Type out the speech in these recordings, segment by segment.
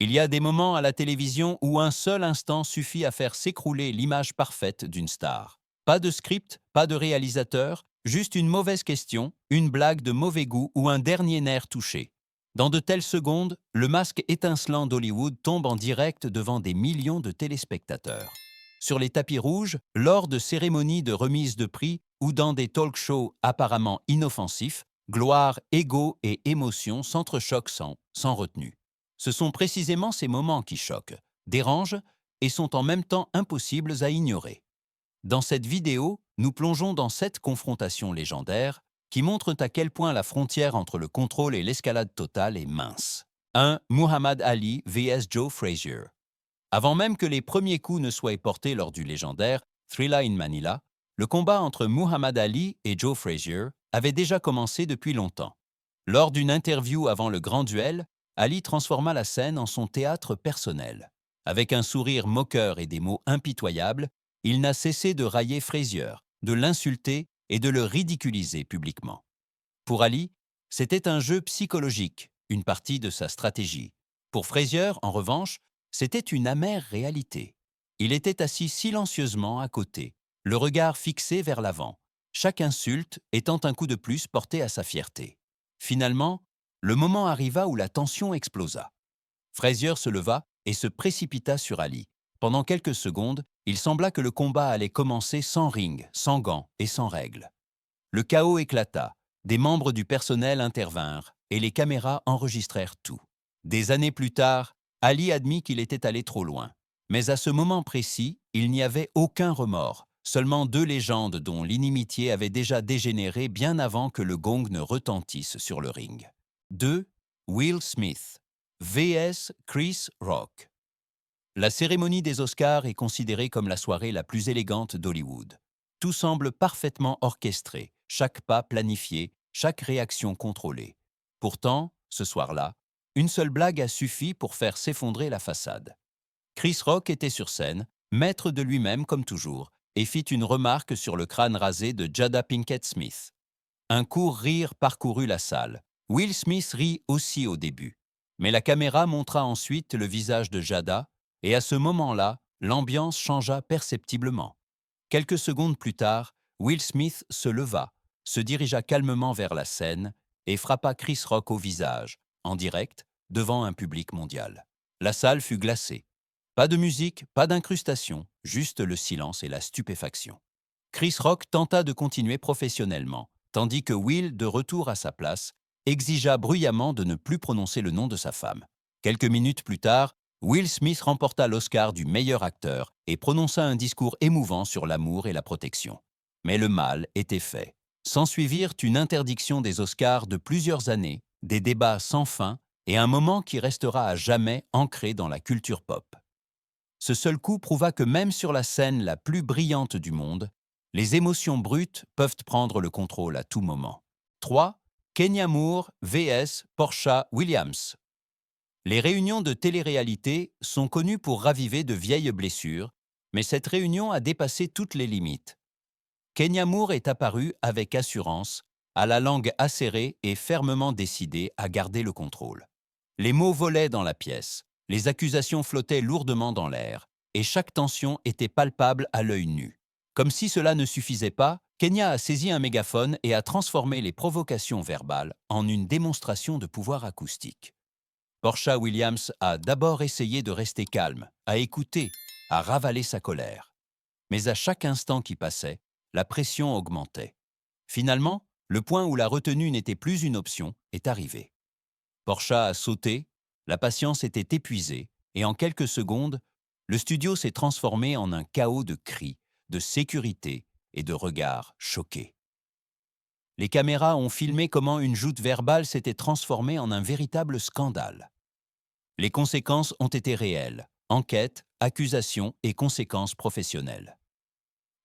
Il y a des moments à la télévision où un seul instant suffit à faire s'écrouler l'image parfaite d'une star. Pas de script, pas de réalisateur, juste une mauvaise question, une blague de mauvais goût ou un dernier nerf touché. Dans de telles secondes, le masque étincelant d'Hollywood tombe en direct devant des millions de téléspectateurs. Sur les tapis rouges, lors de cérémonies de remise de prix ou dans des talk-shows apparemment inoffensifs, gloire, ego et émotion s'entrechoquent sans retenue. Ce sont précisément ces moments qui choquent, dérangent et sont en même temps impossibles à ignorer. Dans cette vidéo, nous plongeons dans 7 confrontations légendaires qui montrent à quel point la frontière entre le contrôle et l'escalade totale est mince. 1. Muhammad Ali vs Joe Frazier. Avant même que les premiers coups ne soient portés lors du légendaire Thrilla in Manila, le combat entre Muhammad Ali et Joe Frazier avait déjà commencé depuis longtemps. Lors d'une interview avant le grand duel, Ali transforma la scène en son théâtre personnel. Avec un sourire moqueur et des mots impitoyables, il n'a cessé de railler Frazier, de l'insulter et de le ridiculiser publiquement. Pour Ali, c'était un jeu psychologique, une partie de sa stratégie. Pour Frazier, en revanche, c'était une amère réalité. Il était assis silencieusement à côté, le regard fixé vers l'avant, chaque insulte étant un coup de plus porté à sa fierté. Finalement, le moment arriva où la tension explosa. Frazier se leva et se précipita sur Ali. Pendant quelques secondes, il sembla que le combat allait commencer sans ring, sans gants et sans règles. Le chaos éclata, des membres du personnel intervinrent et les caméras enregistrèrent tout. Des années plus tard, Ali admit qu'il était allé trop loin. Mais à ce moment précis, il n'y avait aucun remords, seulement 2 légendes dont l'inimitié avait déjà dégénéré bien avant que le gong ne retentisse sur le ring. 2. Will Smith vs Chris Rock. La cérémonie des Oscars est considérée comme la soirée la plus élégante d'Hollywood. Tout semble parfaitement orchestré, chaque pas planifié, chaque réaction contrôlée. Pourtant, ce soir-là, une seule blague a suffi pour faire s'effondrer la façade. Chris Rock était sur scène, maître de lui-même comme toujours, et fit une remarque sur le crâne rasé de Jada Pinkett Smith. Un court rire parcourut la salle. Will Smith rit aussi au début. Mais la caméra montra ensuite le visage de Jada, et à ce moment-là, l'ambiance changea perceptiblement. Quelques secondes plus tard, Will Smith se leva, se dirigea calmement vers la scène et frappa Chris Rock au visage, en direct, devant un public mondial. La salle fut glacée. Pas de musique, pas d'incrustation, juste le silence et la stupéfaction. Chris Rock tenta de continuer professionnellement, tandis que Will, de retour à sa place, exigea bruyamment de ne plus prononcer le nom de sa femme. Quelques minutes plus tard, Will Smith remporta l'Oscar du meilleur acteur et prononça un discours émouvant sur l'amour et la protection. Mais le mal était fait. S'ensuivirent une interdiction des Oscars de plusieurs années, des débats sans fin et un moment qui restera à jamais ancré dans la culture pop. Ce seul coup prouva que même sur la scène la plus brillante du monde, les émotions brutes peuvent prendre le contrôle à tout moment. 3. Kenya Moore vs Porsha Williams. Les réunions de télé-réalité sont connues pour raviver de vieilles blessures, mais cette réunion a dépassé toutes les limites. Kenya Moore est apparue avec assurance, à la langue acérée et fermement décidée à garder le contrôle. Les mots volaient dans la pièce, les accusations flottaient lourdement dans l'air, et chaque tension était palpable à l'œil nu. Comme si cela ne suffisait pas, Kenya a saisi un mégaphone et a transformé les provocations verbales en une démonstration de pouvoir acoustique. Porsha Williams a d'abord essayé de rester calme, à écouter, à ravaler sa colère. Mais à chaque instant qui passait, la pression augmentait. Finalement, le point où la retenue n'était plus une option est arrivé. Porsha a sauté, la patience était épuisée, et en quelques secondes, le studio s'est transformé en un chaos de cris, de sécurité et de regards choqués. Les caméras ont filmé comment une joute verbale s'était transformée en un véritable scandale. Les conséquences ont été réelles, enquêtes, accusations et conséquences professionnelles.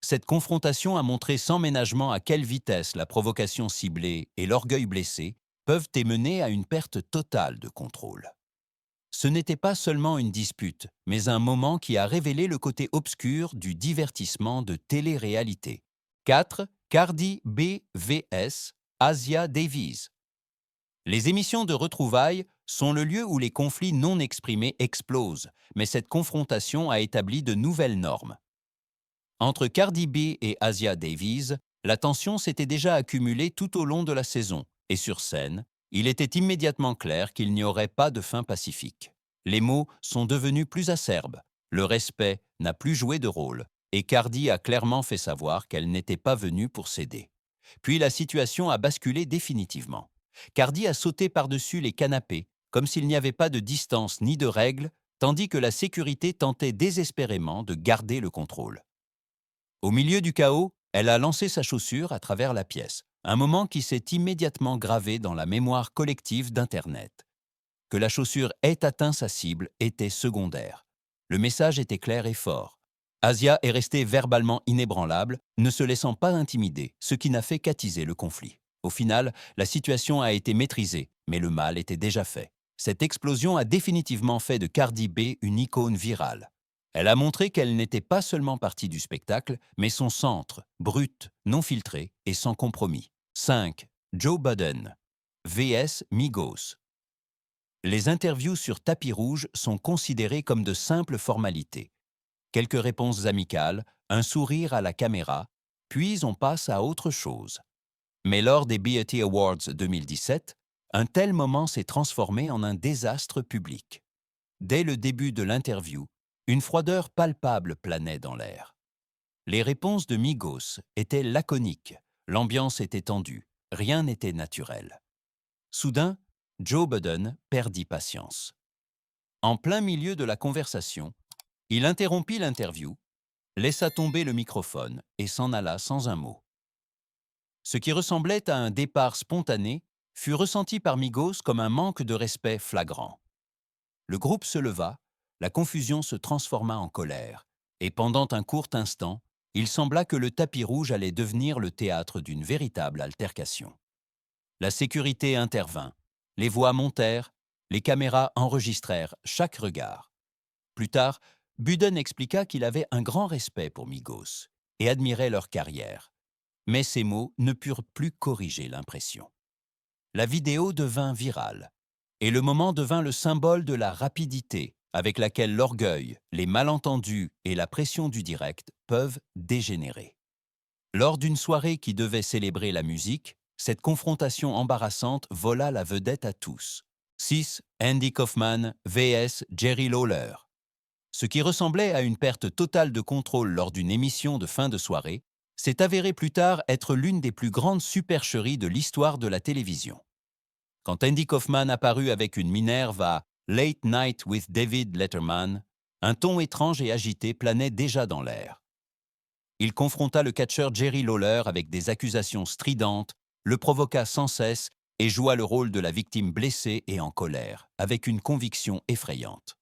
Cette confrontation a montré sans ménagement à quelle vitesse la provocation ciblée et l'orgueil blessé peuvent mener à une perte totale de contrôle. Ce n'était pas seulement une dispute, mais un moment qui a révélé le côté obscur du divertissement de télé-réalité. 4. Cardi B vs Asia Davies. Les émissions de retrouvailles sont le lieu où les conflits non exprimés explosent, mais cette confrontation a établi de nouvelles normes. Entre Cardi B et Asia Davies, la tension s'était déjà accumulée tout au long de la saison, et sur scène, il était immédiatement clair qu'il n'y aurait pas de fin pacifique. Les mots sont devenus plus acerbes, le respect n'a plus joué de rôle, et Cardi a clairement fait savoir qu'elle n'était pas venue pour céder. Puis la situation a basculé définitivement. Cardi a sauté par-dessus les canapés, comme s'il n'y avait pas de distance ni de règles, tandis que la sécurité tentait désespérément de garder le contrôle. Au milieu du chaos, elle a lancé sa chaussure à travers la pièce, un moment qui s'est immédiatement gravé dans la mémoire collective d'Internet. Que la chaussure ait atteint sa cible était secondaire. Le message était clair et fort. Asia est restée verbalement inébranlable, ne se laissant pas intimider, ce qui n'a fait qu'attiser le conflit. Au final, la situation a été maîtrisée, mais le mal était déjà fait. Cette explosion a définitivement fait de Cardi B une icône virale. Elle a montré qu'elle n'était pas seulement partie du spectacle, mais son centre, brut, non filtré et sans compromis. 5. Joe Budden vs Migos. Les interviews sur tapis rouge sont considérées comme de simples formalités. Quelques réponses amicales, un sourire à la caméra, puis on passe à autre chose. Mais lors des BET Awards 2017, un tel moment s'est transformé en un désastre public. Dès le début de l'interview, une froideur palpable planait dans l'air. Les réponses de Migos étaient laconiques, l'ambiance était tendue, rien n'était naturel. Soudain, Joe Budden perdit patience. En plein milieu de la conversation, il interrompit l'interview, laissa tomber le microphone et s'en alla sans un mot. Ce qui ressemblait à un départ spontané fut ressenti par Migos comme un manque de respect flagrant. Le groupe se leva, la confusion se transforma en colère, et pendant un court instant, il sembla que le tapis rouge allait devenir le théâtre d'une véritable altercation. La sécurité intervint, les voix montèrent, les caméras enregistrèrent chaque regard. Plus tard, Budden expliqua qu'il avait un grand respect pour Migos et admirait leur carrière. Mais ces mots ne purent plus corriger l'impression. La vidéo devint virale, et le moment devint le symbole de la rapidité avec laquelle l'orgueil, les malentendus et la pression du direct peuvent dégénérer. Lors d'une soirée qui devait célébrer la musique, cette confrontation embarrassante vola la vedette à tous. 6. Andy Kaufman vs Jerry Lawler. Ce qui ressemblait à une perte totale de contrôle lors d'une émission de fin de soirée s'est avéré plus tard être l'une des plus grandes supercheries de l'histoire de la télévision. Quand Andy Kaufman apparut avec une minerve à Late Night with David Letterman, un ton étrange et agité planait déjà dans l'air. Il confronta le catcheur Jerry Lawler avec des accusations stridentes, le provoqua sans cesse et joua le rôle de la victime blessée et en colère, avec une conviction effrayante.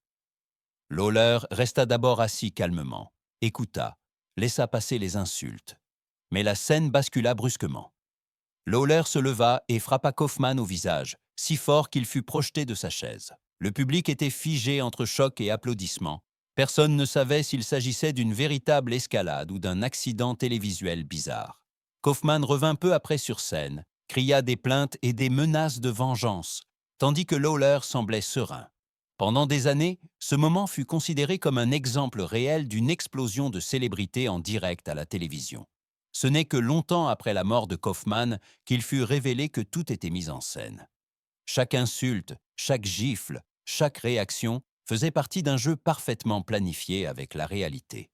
Lawler resta d'abord assis calmement, écouta, laissa passer les insultes. Mais la scène bascula brusquement. Lawler se leva et frappa Kaufman au visage, si fort qu'il fut projeté de sa chaise. Le public était figé entre choc et applaudissements. Personne ne savait s'il s'agissait d'une véritable escalade ou d'un accident télévisuel bizarre. Kaufman revint peu après sur scène, cria des plaintes et des menaces de vengeance, tandis que Lawler semblait serein. Pendant des années, ce moment fut considéré comme un exemple réel d'une explosion de célébrité en direct à la télévision. Ce n'est que longtemps après la mort de Kaufman qu'il fut révélé que tout était mis en scène. Chaque insulte, chaque gifle, chaque réaction faisait partie d'un jeu parfaitement planifié avec la réalité.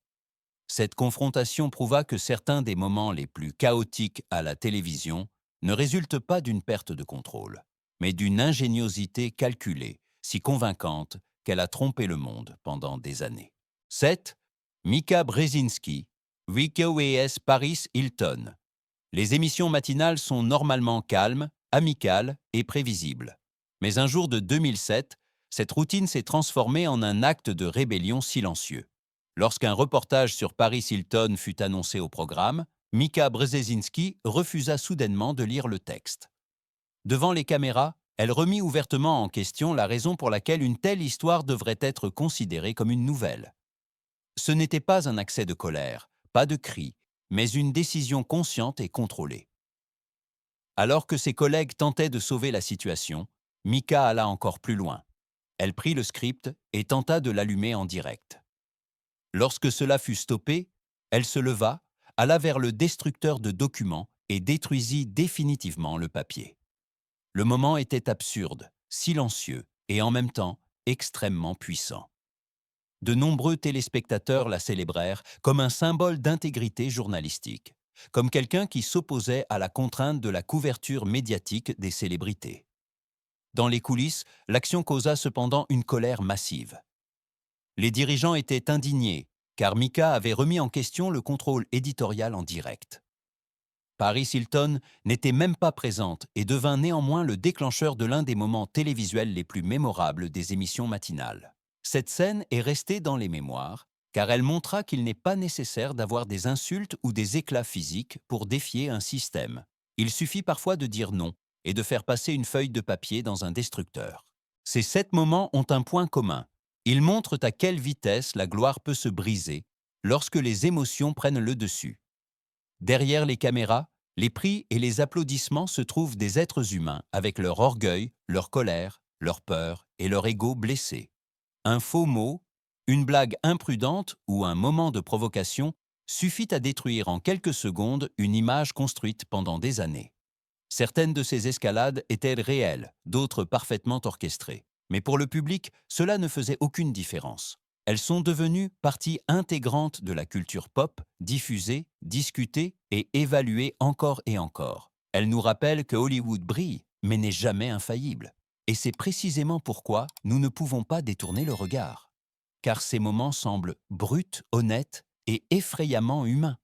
Cette confrontation prouva que certains des moments les plus chaotiques à la télévision ne résultent pas d'une perte de contrôle, mais d'une ingéniosité calculée, si convaincante qu'elle a trompé le monde pendant des années. 7. Mika Brzezinski, Rico vs Paris Hilton. Les émissions matinales sont normalement calmes, amicales et prévisibles. Mais un jour de 2007, cette routine s'est transformée en un acte de rébellion silencieux. Lorsqu'un reportage sur Paris Hilton fut annoncé au programme, Mika Brzezinski refusa soudainement de lire le texte. Devant les caméras, elle remit ouvertement en question la raison pour laquelle une telle histoire devrait être considérée comme une nouvelle. Ce n'était pas un accès de colère, pas de cri, mais une décision consciente et contrôlée. Alors que ses collègues tentaient de sauver la situation, Mika alla encore plus loin. Elle prit le script et tenta de l'allumer en direct. Lorsque cela fut stoppé, elle se leva, alla vers le destructeur de documents et détruisit définitivement le papier. Le moment était absurde, silencieux et en même temps extrêmement puissant. De nombreux téléspectateurs la célébrèrent comme un symbole d'intégrité journalistique, comme quelqu'un qui s'opposait à la contrainte de la couverture médiatique des célébrités. Dans les coulisses, l'action causa cependant une colère massive. Les dirigeants étaient indignés, car Mika avait remis en question le contrôle éditorial en direct. Paris Hilton n'était même pas présente et devint néanmoins le déclencheur de l'un des moments télévisuels les plus mémorables des émissions matinales. Cette scène est restée dans les mémoires, car elle montra qu'il n'est pas nécessaire d'avoir des insultes ou des éclats physiques pour défier un système. Il suffit parfois de dire non et de faire passer une feuille de papier dans un destructeur. Ces 7 moments ont un point commun. Ils montrent à quelle vitesse la gloire peut se briser lorsque les émotions prennent le dessus. Derrière les caméras, les prix et les applaudissements se trouvent des êtres humains avec leur orgueil, leur colère, leur peur et leur ego blessé. Un faux mot, une blague imprudente ou un moment de provocation suffit à détruire en quelques secondes une image construite pendant des années. Certaines de ces escalades étaient réelles, d'autres parfaitement orchestrées. Mais pour le public, cela ne faisait aucune différence. Elles sont devenues partie intégrante de la culture pop, diffusée, discutée et évaluée encore et encore. Elles nous rappellent que Hollywood brille, mais n'est jamais infaillible. Et c'est précisément pourquoi nous ne pouvons pas détourner le regard. Car ces moments semblent bruts, honnêtes et effrayamment humains.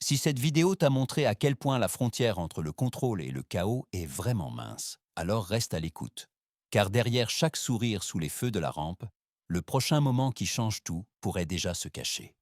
Si cette vidéo t'a montré à quel point la frontière entre le contrôle et le chaos est vraiment mince, alors reste à l'écoute. Car derrière chaque sourire sous les feux de la rampe, le prochain moment qui change tout pourrait déjà se cacher.